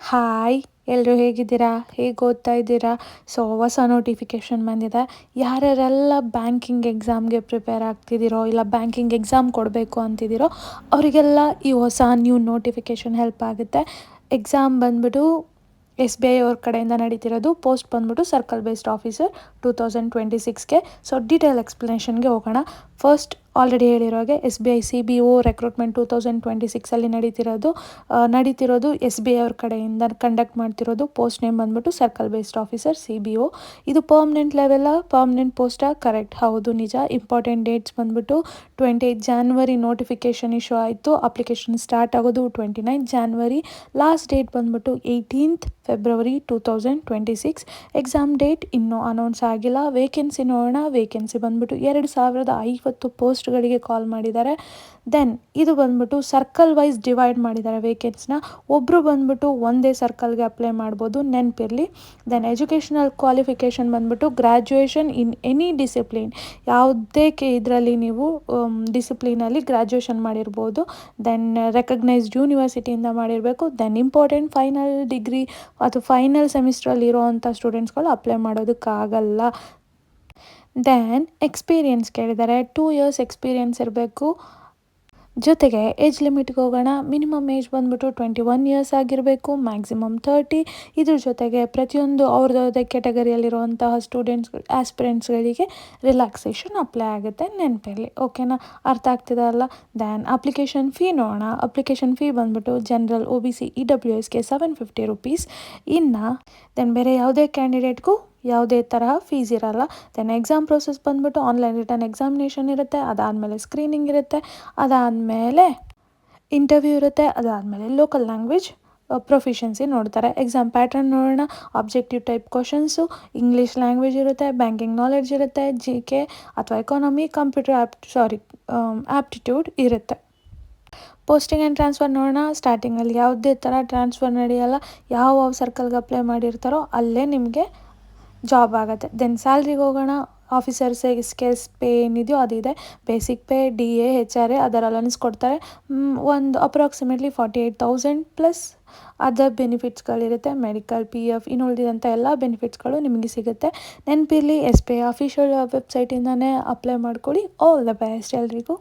Hi, ಎಲ್ಲರೂ ಹೇಗಿದ್ದೀರಾ? ಹೇಗೆ ಓದ್ತಾ ಇದ್ದೀರಾ? ಸೊ ಹೊಸ ನೋಟಿಫಿಕೇಷನ್ ಬಂದಿದೆ. ಯಾರ್ಯಾರೆಲ್ಲ ಬ್ಯಾಂಕಿಂಗ್ ಎಕ್ಸಾಮ್ಗೆ ಪ್ರಿಪೇರ್ ಆಗ್ತಿದ್ದೀರೋ ಇಲ್ಲ ಬ್ಯಾಂಕಿಂಗ್ ಎಕ್ಸಾಮ್ ಕೊಡಬೇಕು ಅಂತಿದ್ದೀರೋ ಅವರಿಗೆಲ್ಲ ಈ ಹೊಸ ನ್ಯೂ ನೋಟಿಫಿಕೇಷನ್ ಹೆಲ್ಪ್ ಆಗುತ್ತೆ. ಎಕ್ಸಾಮ್ ಬಂದ್ಬಿಟ್ಟು SBI ಅವ್ರ ಕಡೆಯಿಂದ ನಡೀತಿರೋದು. ಪೋಸ್ಟ್ ಬಂದ್ಬಿಟ್ಟು ಸರ್ಕಲ್ ಬೇಸ್ಡ್ ಆಫೀಸರ್ 2026ಗೆ. ಸೊ ಡೀಟೇಲ್ ಎಕ್ಸ್ಪ್ಲನೇಷನ್ಗೆ ಹೋಗೋಣ. ಫಸ್ಟ್ ಆಲ್ರೆಡಿ ಹೇಳಿರೋಗೆ SBI CBO ರೆಕ್ರೂಟ್ಮೆಂಟ್ 2026ಅಲ್ಲಿ ನಡೀತಿರೋದು SBI ಅವ್ರ ಕಡೆಯಿಂದ ಕಂಡಕ್ಟ್ ಮಾಡ್ತಿರೋದು. ಪೋಸ್ಟ್ ನೇಮ್ ಬಂದ್ಬಿಟ್ಟು ಸರ್ಕಲ್ ಬೇಸ್ಡ್ ಆಫೀಸರ್ CBO. ಇದು ಪರ್ಮನೆಂಟ್ ಪರ್ಮನೆಂಟ್ ಪೋಸ್ಟಾ? ಕರೆಕ್ಟ್, ಹೌದು, ನಿಜ. ಇಂಪಾರ್ಟೆಂಟ್ ಡೇಟ್ಸ್ ಬಂದ್ಬಿಟ್ಟು 28 ಜಾನ್ವರಿ ನೋಟಿಫಿಕೇಷನ್ ಇಶ್ಯೂ ಆಯಿತು. ಅಪ್ಲಿಕೇಶನ್ ಸ್ಟಾರ್ಟ್ ಆಗೋದು 29 ಜಾನ್ವರಿ. ಲಾಸ್ಟ್ ಡೇಟ್ ಬಂದ್ಬಿಟ್ಟು 18th ಫೆಬ್ರವರಿ 2026. ಎಕ್ಸಾಮ್ ಡೇಟ್ ಇನ್ನೂ ಅನೌನ್ಸ್ ಆಗಿಲ್ಲ. ವೇಕೆನ್ಸಿ ನೋಡೋಣ. ವೇಕೆನ್ಸಿ ಬಂದ್ಬಿಟ್ಟು 2050 ಪೋಸ್ಟ್ಗಳಿಗೆ ಕಾಲ್ ಮಾಡಿದ್ದಾರೆ. ದೆನ್ ಇದು ಬಂದ್ಬಿಟ್ಟು ಸರ್ಕಲ್ ವೈಸ್ ಡಿವೈಡ್ ಮಾಡಿದ್ದಾರೆ ವೇಕೆನ್ಸಿನ. ಒಬ್ಬರು ಬಂದ್ಬಿಟ್ಟು ಒಂದೇ ಸರ್ಕಲ್ಗೆ ಅಪ್ಲೈ ಮಾಡ್ಬೋದು, ನೆನಪಿರಲಿ. ದೆನ್ ಎಜುಕೇಷನಲ್ ಕ್ವಾಲಿಫಿಕೇಷನ್ ಬಂದ್ಬಿಟ್ಟು ಗ್ರ್ಯಾಜುಯೇಷನ್ ಇನ್ ಎನಿ ಡಿಸಿಪ್ಲಿನ್. ಯಾವುದೇ ಇದರಲ್ಲಿ ನೀವು ಡಿಸಿಪ್ಲಿನಲ್ಲಿ ಗ್ರ್ಯಾಜುಯೇಷನ್ ಮಾಡಿರ್ಬೋದು. ದೆನ್ ರೆಕಗ್ನೈಸ್ಡ್ ಯೂನಿವರ್ಸಿಟಿಯಿಂದ ಮಾಡಿರಬೇಕು. ದೆನ್ ಇಂಪಾರ್ಟೆಂಟ್ ಫೈನಲ್ ಡಿಗ್ರಿ ಅಥವಾ ಫೈನಲ್ ಸೆಮಿಸ್ಟ್ರಲ್ಲಿ ಇರೋವಂಥ ಸ್ಟೂಡೆಂಟ್ಸ್ಗಳು ಅಪ್ಲೈ ಮಾಡೋದಕ್ಕಾಗಲ್ಲ. ದೆನ್ ಎಕ್ಸ್ಪೀರಿಯನ್ಸ್ ಕೇಳಿದ್ದಾರೆ. 2 years ಎಕ್ಸ್ಪೀರಿಯನ್ಸ್ ಇರಬೇಕು. ಜೊತೆಗೆ ಏಜ್ ಲಿಮಿಟ್ಗೆ ಹೋಗೋಣ. ಮಿನಿಮಮ್ ಏಜ್ ಬಂದ್ಬಿಟ್ಟು 21 years ಆಗಿರಬೇಕು, ಮ್ಯಾಕ್ಸಿಮಮ್ 30. ಇದ್ರ ಜೊತೆಗೆ ಪ್ರತಿಯೊಂದು ಅವ್ರದ್ದೇ ಕ್ಯಾಟಗರಿಯಲ್ಲಿರುವಂತಹ ಆಸ್ಪಿರೆಂಟ್ಸ್ಗಳಿಗೆ ರಿಲ್ಯಾಕ್ಸೇಷನ್ ಅಪ್ಲೈ ಆಗುತ್ತೆ, ನೆನಪಿರಲಿ. ಓಕೆನಾ? ಅರ್ಥ ಆಗ್ತಿದೆ ಅಲ್ಲ? ದೆನ್ ಅಪ್ಲಿಕೇಶನ್ ಫೀ ನೋಡೋಣ. ಅಪ್ಲಿಕೇಶನ್ ಫೀ ಬಂದ್ಬಿಟ್ಟು ಜನರಲ್ OBC EWSಗೆ 750 rupees. ದೆನ್ ಬೇರೆ ಯಾವುದೇ ಕ್ಯಾಂಡಿಡೇಟ್ಗೂ ಯಾವುದೇ ತರಹ ಫೀಸ್ ಇರಲ್ಲ. ದೆನ್ ಎಕ್ಸಾಮ್ ಪ್ರೊಸೆಸ್ ಬಂದ್ಬಿಟ್ಟು ಆನ್ಲೈನ್ ರಿಟರ್ನ್ ಎಕ್ಸಾಮಿನೇಷನ್ ಇರುತ್ತೆ. ಅದಾದಮೇಲೆ ಸ್ಕ್ರೀನಿಂಗ್ ಇರುತ್ತೆ. ಅದಾದಮೇಲೆ ಇಂಟರ್ವ್ಯೂ ಇರುತ್ತೆ. ಅದಾದಮೇಲೆ ಲೋಕಲ್ ಲ್ಯಾಂಗ್ವೇಜ್ ಪ್ರೊಫಿಷಿಯನ್ಸಿ ನೋಡ್ತಾರೆ. ಎಕ್ಸಾಮ್ ಪ್ಯಾಟ್ರನ್ ನೋಡೋಣ. Objective type questions, English language ಇರುತ್ತೆ, ಬ್ಯಾಂಕಿಂಗ್ ನಾಲೆಡ್ಜ್ ಇರುತ್ತೆ, GK ಅಥವಾ ಎಕಾನಮಿ, ಕಂಪ್ಯೂಟರ್ ಆಪ್ಟಿಟ್ಯೂಡ್ ಇರುತ್ತೆ. ಪೋಸ್ಟಿಂಗ್ ಆ್ಯಂಡ್ ಟ್ರಾನ್ಸ್ಫರ್ ನೋಡೋಣ. ಸ್ಟಾರ್ಟಿಂಗಲ್ಲಿ ಯಾವುದೇ ಥರ ಟ್ರಾನ್ಸ್ಫರ್ ನಡೆಯಲ್ಲ. ಯಾವ ಸರ್ಕಲ್ಗೆ ಅಪ್ಲೈ ಮಾಡಿರ್ತಾರೋ ಅಲ್ಲೇ ನಿಮಗೆ ಜಾಬ್ ಆಗುತ್ತೆ. ದೆನ್ ಸ್ಯಾಲ್ರಿಗೆ ಹೋಗೋಣ. ಆಫೀಸರ್ಸ್ಗೆ ಪೇ ಏನಿದೆಯೋ ಅದಿದೆ. ಬೇಸಿಕ್ ಪೇ, DA, HRA ಅದರ ಅಲೌನ್ಸ್ ಕೊಡ್ತಾರೆ. ಒಂದು ಅಪ್ರಾಕ್ಸಿಮೇಟ್ಲಿ 48,000 ಪ್ಲಸ್ ಅದರ್ ಬೆನಿಫಿಟ್ಸ್ಗಳಿರುತ್ತೆ. ಮೆಡಿಕಲ್, PF ಇನ್ನುಳಿದಂಥ ಎಲ್ಲ ಬೆನಿಫಿಟ್ಸ್ಗಳು ನಿಮಗೆ ಸಿಗುತ್ತೆ. ನೆನಪಿರಲಿ, SBI ಅಫಿಷಿಯಲ್ ವೆಬ್ಸೈಟಿಂದನೇ ಅಪ್ಲೈ ಮಾಡ್ಕೊಳ್ಳಿ. ಆಲ್ ದ ಬೆಸ್ಟ್ ಎಲ್ರಿಗೂ.